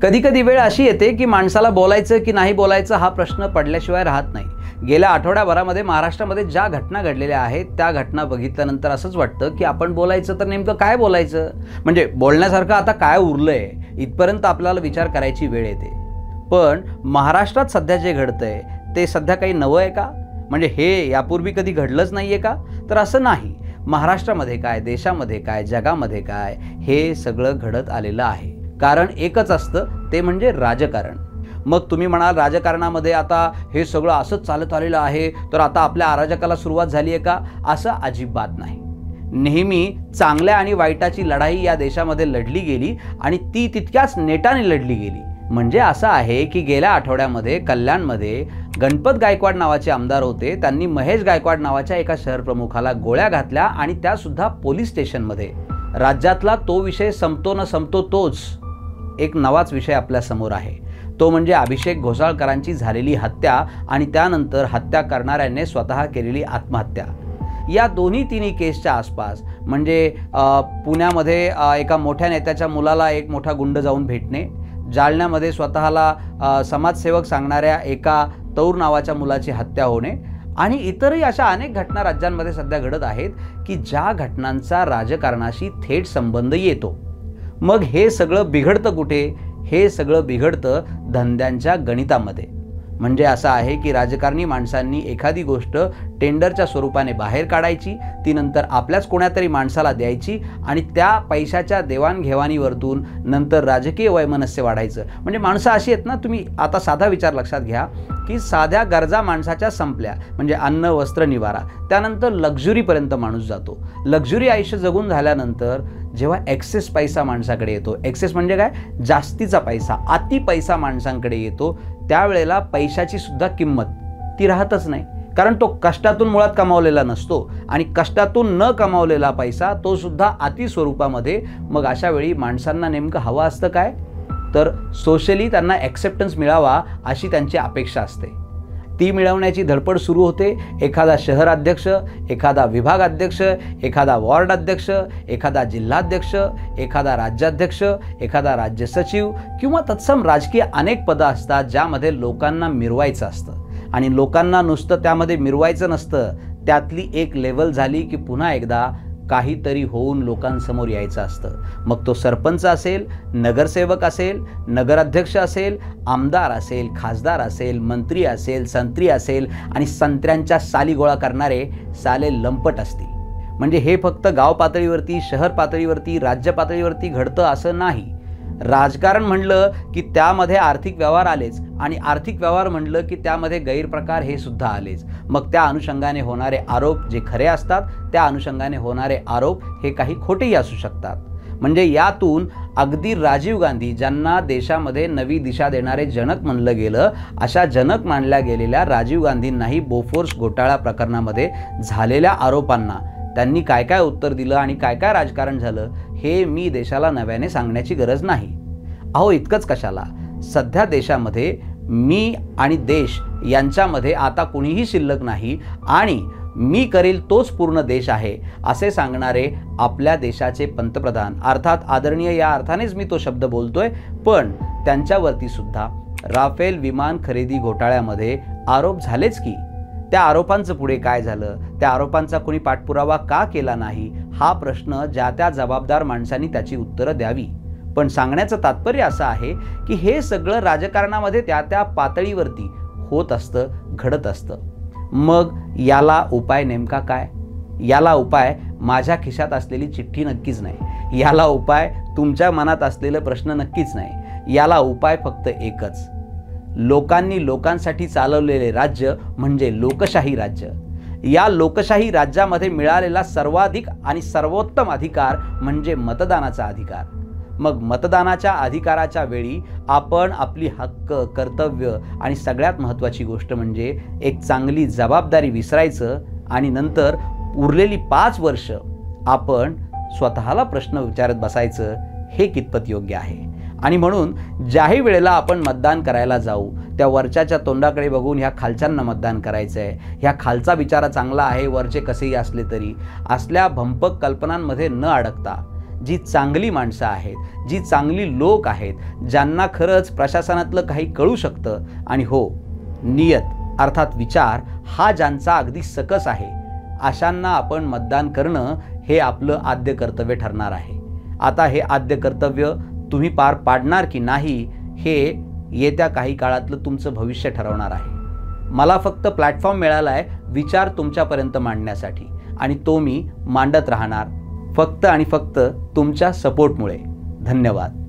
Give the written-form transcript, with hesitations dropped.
कधी कधी वेळ अशी येते की माणसाला बोलायचं की नाही बोलायचं हा प्रश्न पडल्याशिवाय राहत नाही. गेल्या आठवड्याभरामध्ये महाराष्ट्रामध्ये ज्या घटना घडलेल्या आहेत त्या घटना बघितल्यानंतर असंच वाटतं की आपण बोलायचं तर नेमकं काय बोलायचं, म्हणजे बोलण्यासारखं आता काय उरलंय इथपर्यंत आपल्याला विचार करायची वेळ येते. पण महाराष्ट्रात सध्या जे घडतंय ते सध्या काही नवं आहे का? म्हणजे हे यापूर्वी कधी घडलंच नाही आहे का? तर असं नाही. महाराष्ट्रामध्ये काय, देशामध्ये काय, जगामध्ये काय, हे सगळं घडत आलेलं आहे. कारण एकच असतं, ते म्हणजे राजकारण. मग तुम्ही म्हणाल राजकारणामध्ये आता हे सगळं असंच चालत आलेलं आहे तर आता आपल्या अराजकाला सुरुवात झाली आहे का? असं अजिबात नाही. नेहमी चांगल्या आणि वाईटाची लढाई या देशामध्ये लढली गेली आणि ती तितक्याच नेटाने लढली गेली. म्हणजे असं आहे की गेल्या आठवड्यामध्ये कल्याणमध्ये गणपत गायकवाड नावाचे आमदार होते. त्यांनी महेश गायकवाड नावाच्या एका शहर प्रमुखाला गोळ्या घातल्या आणि त्यासुद्धा पोलीस स्टेशनमध्ये. राज्यातला तो विषय संपतो न संपतो तोच एक नवाच विषय आपल्यासमोर आहे. तो म्हणजे अभिषेक घोसाळकरांची झालेली हत्या आणि त्यानंतर हत्या करणाऱ्याने स्वतः केलेली आत्महत्या. या तिन्ही केसच्या आसपास म्हणजे पुण्यामध्ये एका मोठ्या नेत्याच्या मुलाला एक मोठा गुंड जाऊन भेटणे, जालन्यामध्ये स्वतःला समाजसेवक सांगणाऱ्या एका तौर नावाच्या मुलाची हत्या होणे आणि इतरही अशा अनेक घटना राज्यांमध्ये सध्या घडत आहेत की ज्या घटनांचा राजकारणाशी थेट संबंध येतो. मग हे सगळं बिघडतं कुठे? हे सगळं बिघडतं धंद्यांच्या गणितामध्ये. म्हणजे असं आहे की राजकारणी माणसांनी एखादी गोष्ट टेंडरच्या स्वरूपाने बाहेर काढायची, ती नंतर आपल्याच कोणातरी माणसाला द्यायची आणि त्या पैशाच्या देवाणघेवाणीवरतून नंतर राजकीय वैमनस्य वाढायचं. म्हणजे माणसं अशी आहेत ना, तुम्ही आता साधा विचार लक्षात घ्या की साध्या गरजा माणसाच्या संपल्या म्हणजे अन्न, वस्त्र, निवारा, त्यानंतर लक्झुरीपर्यंत माणूस जातो. लक्झुरी आयुष्य जगून झाल्यानंतर जेव्हा एक्सेस पैसा माणसाकडे येतो, एक्सेस म्हणजे काय, जास्तीचा पैसा, अति पैसा माणसांकडे येतो, त्यावेळेला पैशाची सुद्धा किंमत ती राहतच नाही. कारण तो कष्टातून मुळात कमावलेला नसतो आणि कष्टातून न कमावलेला पैसा तो सुद्धा अति स्वरूपामध्ये. मग अशा वेळी माणसांना नेमकं हवं असतं काय? तर सोशली त्यांना ॲक्सेप्टन्स मिळावा अशी त्यांची अपेक्षा असते. ती मिळवण्याची धडपड सुरू होते. एखादा शहर अध्यक्ष, एखादा विभाग अध्यक्ष, एखादा वॉर्ड अध्यक्ष, एखादा जिल्हाध्यक्ष, एखादा राज्याध्यक्ष, एखादा राज्य सचिव किंवा तत्सम राजकीय अनेक पदं असतात ज्यामध्ये लोकांना मिरवायचं असतं. आणि लोकांना नुसतं त्यामध्ये मिरवायचं नसतं, त्यातली एक लेवल झाली की पुन्हा एकदा काहीतरी होऊन लोकांसमोर यायचं असतं. मग तो सरपंच असेल, नगरसेवक असेल, नगराध्यक्ष असेल, आमदार असेल, खासदार असेल, मंत्री असेल, संत्री असेल आणि संत्र्यांच्या साली गोळा करणारे साले लंपट असतील. म्हणजे हे फक्त गाव पातळीवरती, शहर पातळीवरती, राज्य पातळीवरती घडतं असं नाही. राजकारण म्हणलं की त्यामध्ये आर्थिक व्यवहार आलेच आणि आर्थिक व्यवहार म्हणलं की त्यामध्ये गैरप्रकार हे सुद्धा आलेच. मग त्या अनुषंगाने होणारे आरोप जे खरे असतात, त्या अनुषंगाने होणारे आरोप हे काही खोटेही असू शकतात. म्हणजे यातून अगदी राजीव गांधी, ज्यांना देशामध्ये नवी दिशा देणारे जनक म्हणलं गेलं, अशा जनक मानल्या गेलेल्या राजीव गांधींनाही बोफोर्स घोटाळा प्रकरणामध्ये झालेल्या आरोपांना त्यांनी काय काय उत्तर दिलं आणि काय काय राजकारण झालं हे मी देशाला नव्याने सांगण्याची गरज नाही. अहो इतकंच कशाला, सध्या देशामध्ये मी आणि देश यांच्यामध्ये आता कुणीही शिल्लक नाही आणि मी करेल तोच पूर्ण देश आहे असे सांगणारे आपल्या देशाचे पंतप्रधान, अर्थात आदरणीय या अर्थानेच मी तो शब्द बोलतोय, पण त्यांच्यावरती सुद्धा राफेल विमान खरेदी घोटाळ्यामध्ये आरोप झालेच की. त्या आरोपांचं पुढे काय झालं, त्या आरोपांचा कोणी पाठपुरावा का केला नाही, हा प्रश्न ज्या त्या जबाबदार माणसांनी त्याची उत्तरं द्यावी. पण सांगण्याचं तात्पर्य असं आहे की हे सगळं राजकारणामध्ये त्या त्या पातळीवरती होत असतं, घडत असतं. मग याला उपाय नेमका काय? याला उपाय माझ्या खिशात असलेली चिठ्ठी नक्कीच नाही. याला उपाय तुमच्या मनात असलेला प्रश्न नक्कीच नाही. याला उपाय फक्त एकच, लोकांनी लोकांसाठी चालवलेले राज्य म्हणजे लोकशाही राज्य. या लोकशाही राज्यामध्ये मिळालेला सर्वाधिक आणि सर्वोत्तम अधिकार म्हणजे मतदानाचा अधिकार. मग मतदानाच्या अधिकाराच्या वेळी आपण आपली हक्क, कर्तव्य आणि सगळ्यात महत्त्वाची गोष्ट म्हणजे एक चांगली जबाबदारी विसरायचं आणि नंतर उरलेली 5 वर्ष आपण स्वतःला प्रश्न विचारत बसायचं, हे कितपत योग्य आहे. आणि म्हणून ज्याही वेळेला आपण मतदान करायला जाऊ त्या वरच्याच्या तोंडाकडे बघून ह्या खालच्यांना मतदान करायचं आहे, ह्या खालचा बिचारा चांगला आहे वरचे कसेही असले तरी, असल्या भंपक कल्पनांमध्ये न अडकता जी चांगली माणसं आहेत, जी चांगली लोक आहेत, ज्यांना खरंच प्रशासनातलं काही कळू शकतं आणि हो, नियत अर्थात विचार हा ज्यांचा अगदी सकस आहे, अशांना आपण मतदान करणं हे आपलं आद्य कर्तव्य ठरणार आहे. आता हे आद्य कर्तव्य तुम्ही पार पाडणार की नाही हे येत्या काही काळातलं तुमचं भविष्य ठरवणार आहे. मला फक्त प्लॅटफॉर्म मिळाला आहे विचार तुमच्यापर्यंत मांडण्यासाठी आणि तो मी मांडत राहणार फक्त आणि फक्त तुमच्या सपोर्टमुळे. धन्यवाद.